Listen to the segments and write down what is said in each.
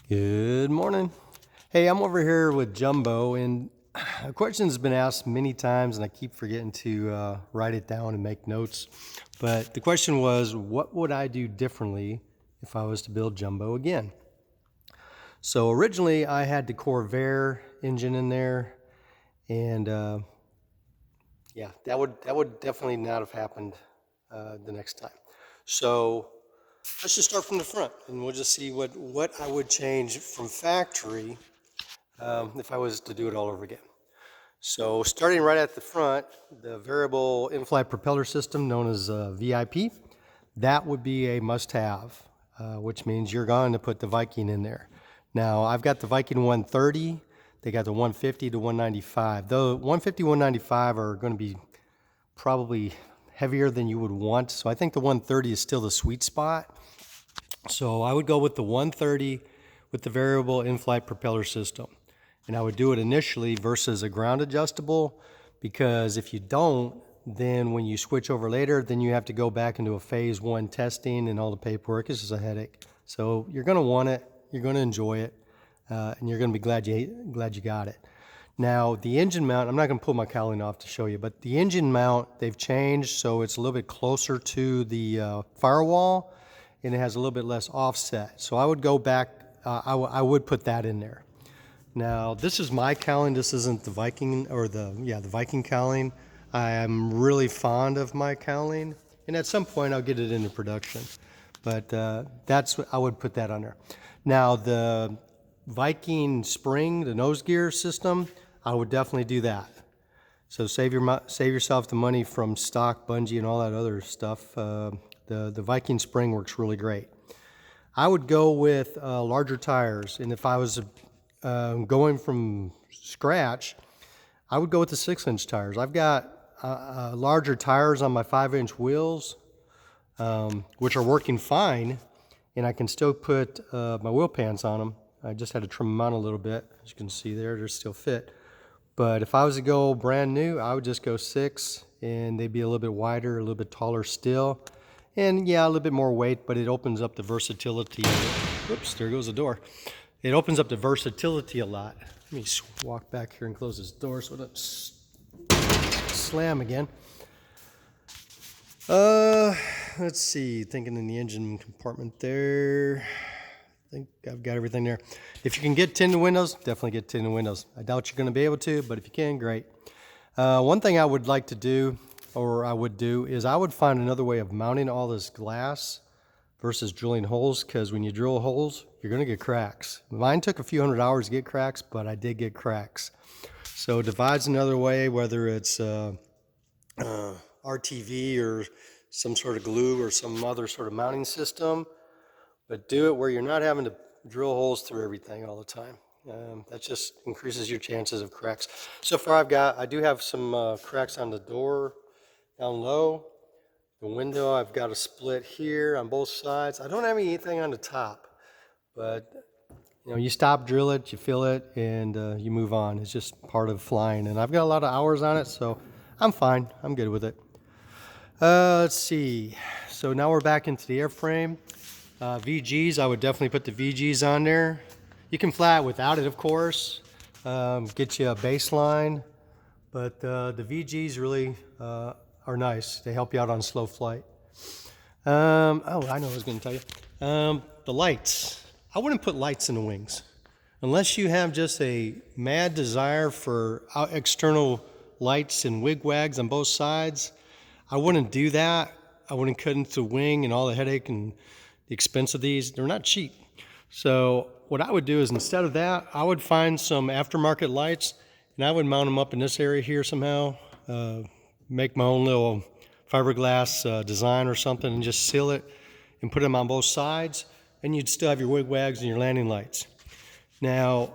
Good morning. Hey, I'm over here with Jumbo, and a question's been asked many times, and I keep forgetting to write it down and make notes. But the question was, what would I do differently if I was to build Jumbo again? So originally, I had the Corvair engine in there, and yeah, that would definitely not have happened the next time. So let's just start from the front, and we'll just see what I would change from factory if I was to do it all over again. So starting right at the front, the variable in-flight propeller system known as VIP, that would be a must-have, which means you're going to put the Viking in there. Now, I've got the Viking 130. They got the 150 to 195. The 150, 195 are going to be probably heavier than you would want. So I think the 130 is still the sweet spot. So I would go with the 130 with the variable in-flight propeller system. And I would do it initially versus a ground adjustable, because if you don't, then when you switch over later, then you have to go back into a phase one testing and all the paperwork. It's just a headache. So you're going to want it, you're going to enjoy it, and you're going to be glad you got it. Now, the engine mount, I'm not going to pull my cowling off to show you, but the engine mount, they've changed, so it's a little bit closer to the firewall, and it has a little bit less offset. So I would go back, I would put that in there. Now, this is my cowling. This isn't the Viking, or the Viking cowling. I am really fond of my cowling, and at some point I'll get it into production. But that's what I would put that on there. Now, the Viking spring, the nose gear system, I would definitely do that. So save yourself the money from stock, bungee, and all that other stuff. The Viking spring works really great. I would go with larger tires, and if I was going from scratch, I would go with the 6-inch tires. I've got larger tires on my 5-inch wheels, which are working fine, and I can still put my wheel pants on them. I just had to trim them out a little bit. As you can see there, they're still fit. But if I was to go brand new, I would just go 6, and they'd be a little bit wider, a little bit taller still. And yeah, a little bit more weight, but it opens up the versatility of it. Whoops, there goes the door. It opens up the versatility a lot. Let me walk back here and close this door so it doesn't slam again. Let's see, thinking in the engine compartment there. I think I've got everything there. If you can get tinted windows, definitely get tinted windows. I doubt you're going to be able to, but if you can, great. One thing I would like to do, or I would do, is I would find another way of mounting all this glass versus drilling holes, because when you drill holes, you're going to get cracks. Mine took a few hundred hours to get cracks, but I did get cracks. So devise another way, whether it's RTV or some sort of glue or some other sort of mounting system, but do it where you're not having to drill holes through everything all the time. That just increases your chances of cracks. So far I do have some cracks on the door down low. The window, I've got a split here on both sides. I don't have anything on the top, but you stop, drill it, you fill it, and you move on. It's just part of flying, and I've got a lot of hours on it, so I'm fine. I'm good with it. Let's see. So now we're back into the airframe. VGs, I would definitely put the VGs on there. You can fly it without it, of course. Get you a baseline, but the VGs really are nice. They help you out on slow flight. I know what I was going to tell you. The lights. I wouldn't put lights in the wings. Unless you have just a mad desire for external lights and wigwags on both sides, I wouldn't do that. I wouldn't cut into the wing and all the headache and the expense of these. They're not cheap. So what I would do is, instead of that, I would find some aftermarket lights, and I would mount them up in this area here somehow. Make my own little fiberglass design or something, and just seal it and put them on both sides, and you'd still have your wigwags and your landing lights. Now,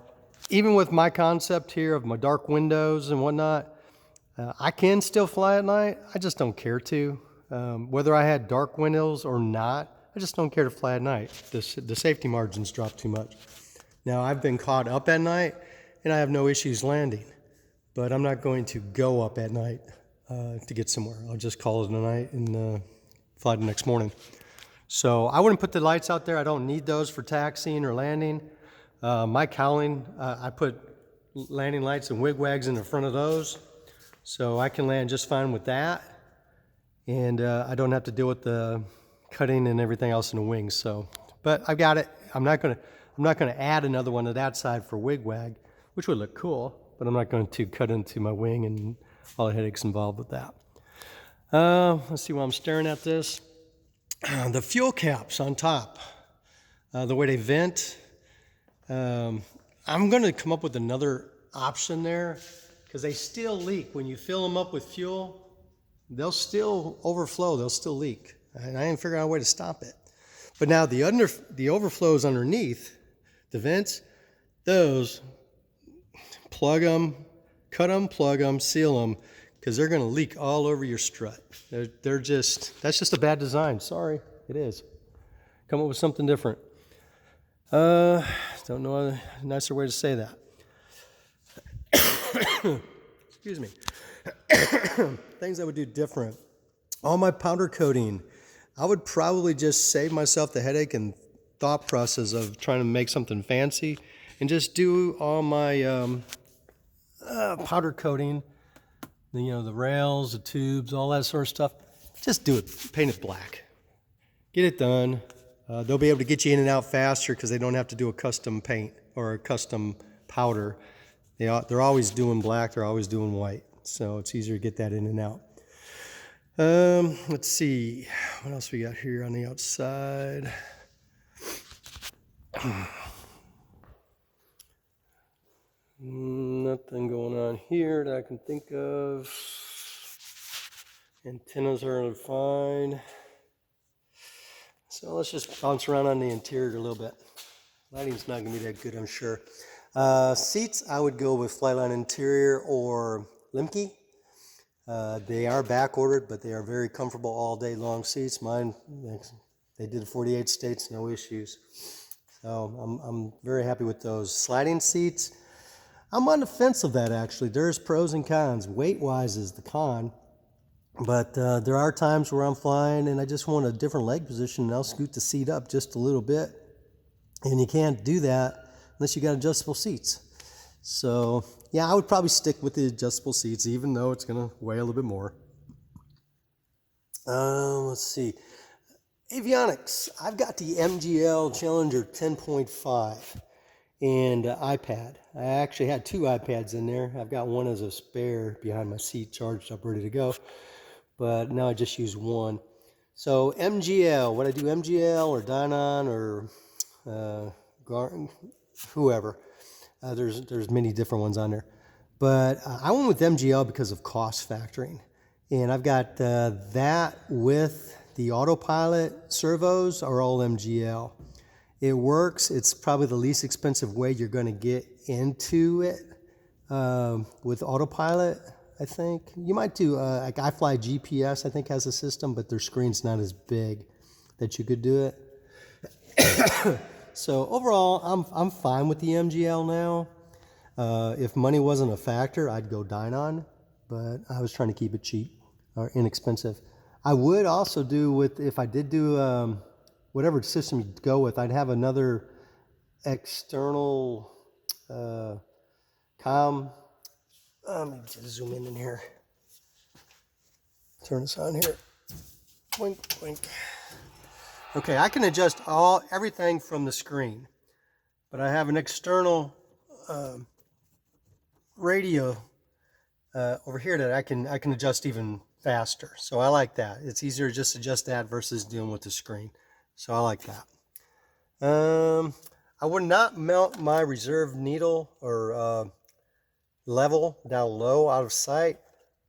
even with my concept here of my dark windows and whatnot, I can still fly at night. I just don't care to. Whether I had dark windows or not, I just don't care to fly at night. The safety margins drop too much. Now, I've been caught up at night, and I have no issues landing, but I'm not going to go up at night to get somewhere. I'll just call it a night and fly the next morning. So I wouldn't put the lights out there. I don't need those for taxiing or landing. My cowling, I put landing lights and wigwags in the front of those, so I can land just fine with that, and I don't have to deal with the cutting and everything else in the wings. So, but I've got it. I'm not gonna add another one to that side for wigwag, which would look cool, but I'm not going to cut into my wing and all the headaches involved with that. Let's see while I'm staring at this. The fuel caps on top, the way they vent. I'm going to come up with another option there because they still leak. When you fill them up with fuel, they'll still overflow, they'll still leak. And I didn't figure out a way to stop it. But now the overflows underneath, the vents, those, plug them, cut them, plug them, seal them, because they're going to leak all over your strut. That's just a bad design. Sorry, it is. Come up with something different. Don't know a nicer way to say that. Excuse me. Things I would do different. All my powder coating, I would probably just save myself the headache and thought process of trying to make something fancy and just do all my powder coating, the rails, the tubes, all that sort of stuff. Just do it, paint it black. Get it done. They'll be able to get you in and out faster because they don't have to do a custom paint or a custom powder. They're always doing black, they're always doing white. So it's easier to get that in and out. Let's see, what else we got here on the outside? Nothing going on here that I can think of. Antennas are fine. So let's just bounce around on the interior a little bit. Lighting's not going to be that good, I'm sure. Seats, I would go with Flightline Interior or Lemke. They are back ordered, but they are very comfortable all day long seats. Mine, they did 48 states, no issues. So I'm very happy with those. Sliding seats, I'm on the fence of that actually. There's pros and cons. Weight-wise is the con, but there are times where I'm flying and I just want a different leg position and I'll scoot the seat up just a little bit. And you can't do that unless you got adjustable seats. So yeah, I would probably stick with the adjustable seats even though it's going to weigh a little bit more. Let's see. Avionics. I've got the MGL Challenger 10.5 and iPad. I actually had two iPads in there. I've got one as a spare behind my seat, charged up, ready to go. But now I just use one. So MGL, would I do MGL or Dynon or whoever? There's many different ones on there. But I went with MGL because of cost factoring. And I've got that with the autopilot servos are all MGL. It works. It's probably the least expensive way you're going to get into it with autopilot, I think. You might do, like iFly GPS, I think has a system, but their screen's not as big that you could do it. So overall, I'm fine with the MGL now. If money wasn't a factor, I'd go Dynon, but I was trying to keep it cheap or inexpensive. I would also do with, if I did do whatever system you go with, I'd have another external comm. Let me just zoom in here. Turn this on here. Wink, wink. Okay, I can adjust everything from the screen, but I have an external radio over here that I can adjust even faster. So I like that. It's easier to just adjust that versus dealing with the screen. So I like that. I would not mount my reserve needle or level down low out of sight.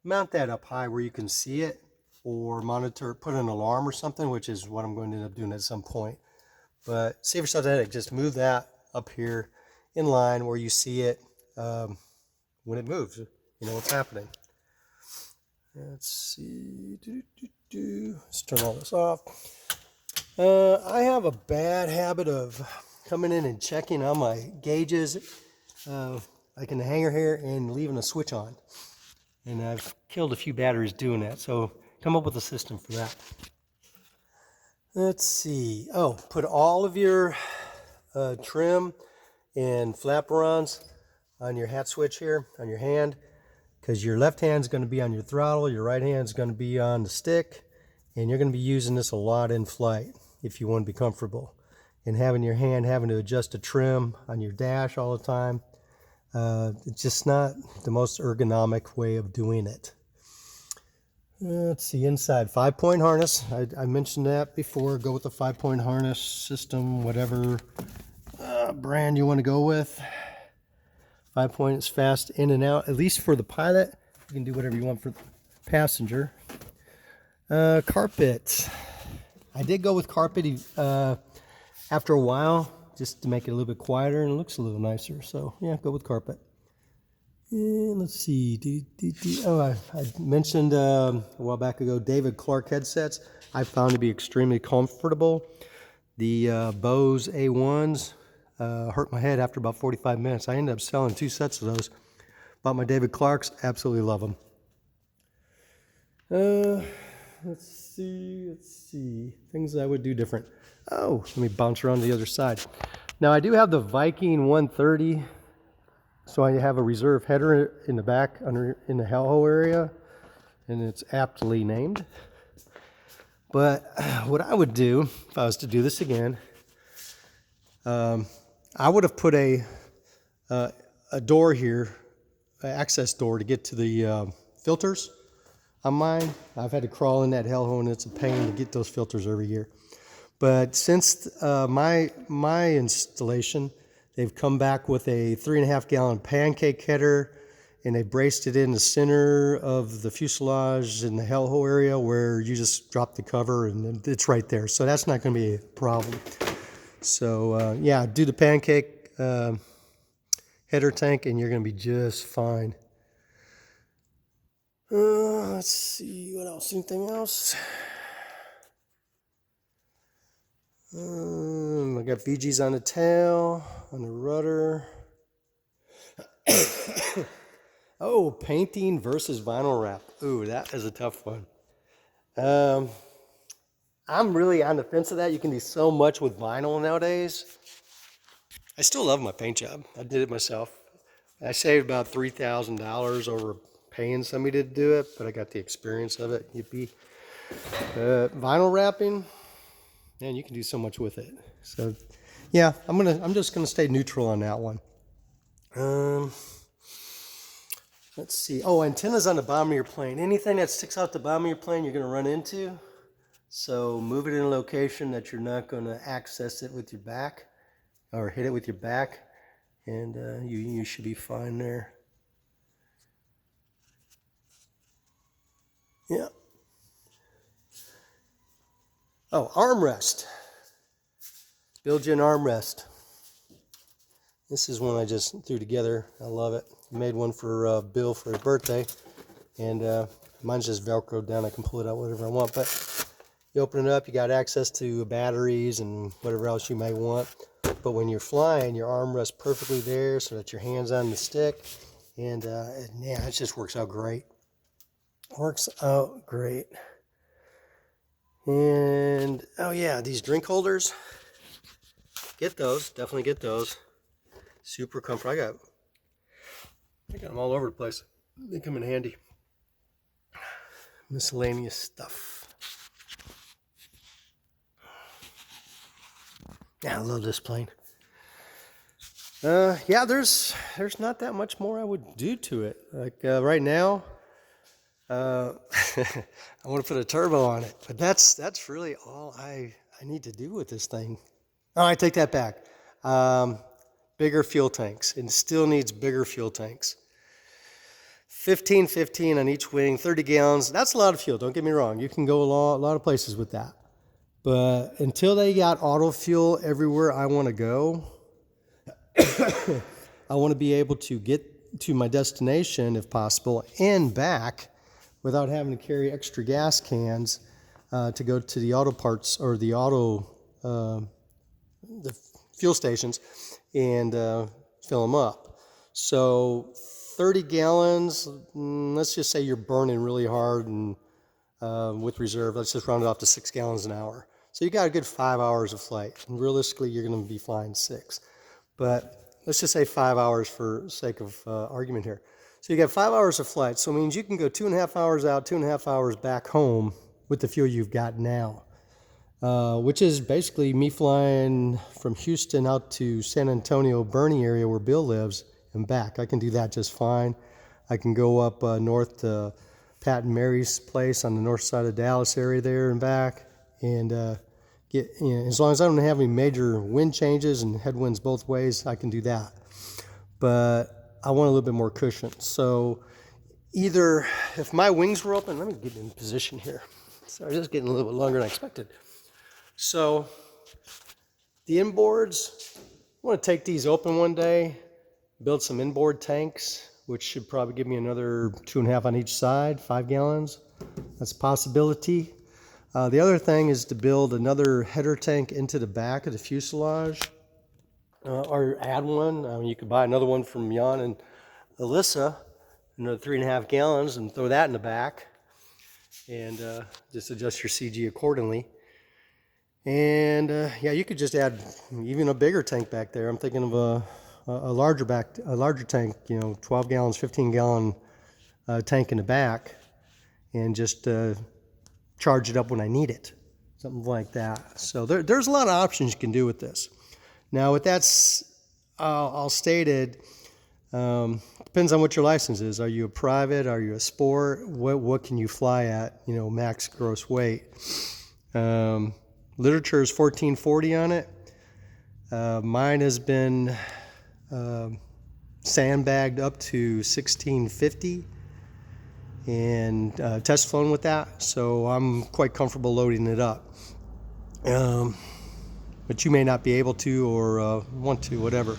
Mount that up high where you can see it, or monitor, put an alarm or something, which is what I'm going to end up doing at some point. But save yourself the headache. Just move that up here in line where you see it when it moves. You know what's happening. Let's see. Let's turn all this off. I have a bad habit of coming in and checking on my gauges, like in the hangar here, and leaving a switch on. And I've killed a few batteries doing that, so come up with a system for that. Let's see. Oh, put all of your trim and flaperons on your hat switch here on your hand, because your left hand's going to be on your throttle, your right hand's going to be on the stick, and you're going to be using this a lot in flight if you want to be comfortable. And having your hand having to adjust the trim on your dash all the time, it's just not the most ergonomic way of doing it. Let's see, inside 5-point harness. I mentioned that before. Go with the 5-point harness system, whatever brand you want to go with. 5-point is fast in and out, at least for the pilot. You can do whatever you want for the passenger. Carpet. I did go with carpet after a while, just to make it a little bit quieter, and it looks a little nicer. So yeah, go with carpet. And let's see. Oh, I mentioned a while back ago David Clark headsets. I found to be extremely comfortable. The Bose A1s hurt my head after about 45 minutes. I ended up selling 2 sets of those. Bought my David Clarks. Absolutely love them. Let's see. Things I would do different. Oh, let me bounce around to the other side. Now I do have the Viking 130. So I have a reserve header in the back in the hell-hole area, and it's aptly named. But what I would do if I was to do this again, I would have put a door here, an access door to get to the filters on mine. I've had to crawl in that hellhole, and it's a pain to get those filters every year. But since my installation, they've come back with a 3.5-gallon pancake header, and they braced it in the center of the fuselage in the hellhole area where you just drop the cover and it's right there. So that's not going to be a problem. So yeah, do the pancake header tank and you're going to be just fine. Let's see, what else? Anything else? I got VGs on the tail, on the rudder. Oh, painting versus vinyl wrap. Ooh, that is a tough one. I'm really on the fence of that. You can do so much with vinyl nowadays. I still love my paint job. I did it myself. I saved about $3,000 over paying somebody to do it, but I got the experience of it. Yippee. Vinyl wrapping, man, you can do so much with it. So yeah, I'm just gonna stay neutral on that one. Let's see. Oh, antennas on the bottom of your plane. Anything that sticks out the bottom of your plane, you're gonna run into. So move it in a location that you're not gonna access it with your back or hit it with your back, and you should be fine there. Yeah. Oh, armrest. Build you an armrest. This is one I just threw together. I love it. I made one for Bill for his birthday, and mine's just Velcroed down. I can pull it out whatever I want, but you open it up, you got access to batteries and whatever else you may want. But when you're flying, your arm rests perfectly there so that your hand's on the stick, and yeah, it just works out great. Works out great. And oh yeah, these drink holders, get those, definitely get those. Super comfortable. I got them all over the place. They come in handy. Miscellaneous stuff. Yeah, I love this plane. Yeah, there's not that much more I would do to it. Like right now, I want to put a turbo on it, but that's really all I need to do with this thing. Oh, I take that back. Bigger fuel tanks. It still needs bigger fuel tanks. 15 on each wing, 30 gallons. That's a lot of fuel. Don't get me wrong. You can go a lot of places with that. But until they got auto fuel everywhere I want to go, I want to be able to get to my destination if possible and back without having to carry extra gas cans to go to the auto parts or the fuel stations and fill them up. So 30 gallons, let's just say you're burning really hard and with reserve, let's just round it off to 6 gallons an hour. So you got a good 5 hours of flight. And realistically, you're going to be flying 6. But let's just say 5 hours for sake of argument here. So you got 5 hours of flight. So it means you can go 2.5 hours out, 2.5 hours back home with the fuel you've got now. Which is basically me flying from Houston out to San Antonio, Bernie area where Bill lives, and back. I can do that just fine. I can go up north to Pat and Mary's place on the north side of Dallas area there and back, and get, as long as I don't have any major wind changes and headwinds both ways, I can do that. But I want a little bit more cushion. So either, if my wings were open, let me get in position here. Sorry, just getting a little bit longer than I expected. So the inboards, I want to take these open one day, build some inboard tanks, which should probably give me another 2.5 on each side, 5 gallons. That's a possibility. The other thing is to build another header tank into the back of the fuselage, or add one. I mean, you could buy another one from Jan and Alyssa, another 3.5 gallons, and throw that in the back, and just adjust your CG accordingly. And yeah, you could just add even a bigger tank back there. I'm thinking of a larger tank, 12 gallons, 15 gallon tank in the back, and just charge it up when I need it, something like that. So there's a lot of options you can do with this. Now, with that all stated, depends on what your license is. Are you a private? Are you a sport? What can you fly at? Max gross weight. Literature is 1440 on it. Mine has been sandbagged up to 1650 and test flown with that, so I'm quite comfortable loading it up. But you may not be able to or want to, whatever.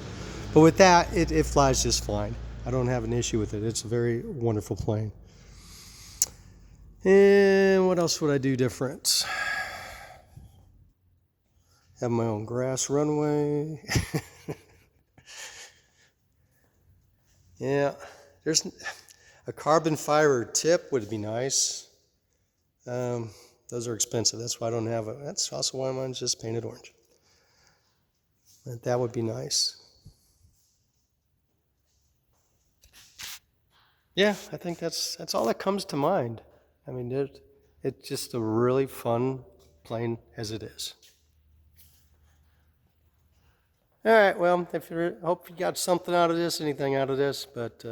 But with that, it flies just fine. I don't have an issue with it. It's a very wonderful plane. And what else would I do different? Have my own grass runway. Yeah, there's a carbon fiber tip would be nice. Those are expensive. That's why I don't have it. That's also why mine's just painted orange. But that would be nice. Yeah, I think that's all that comes to mind. I mean, it's just a really fun plane as it is. All right, well, hope you got something out of this, anything out of this, but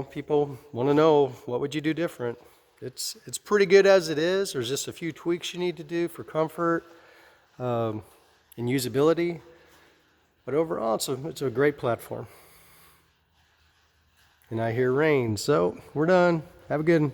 people want to know, what would you do different? It's pretty good as it is. There's just a few tweaks you need to do for comfort and usability, but overall it's a great platform. And I hear rain, so we're done. Have a good one.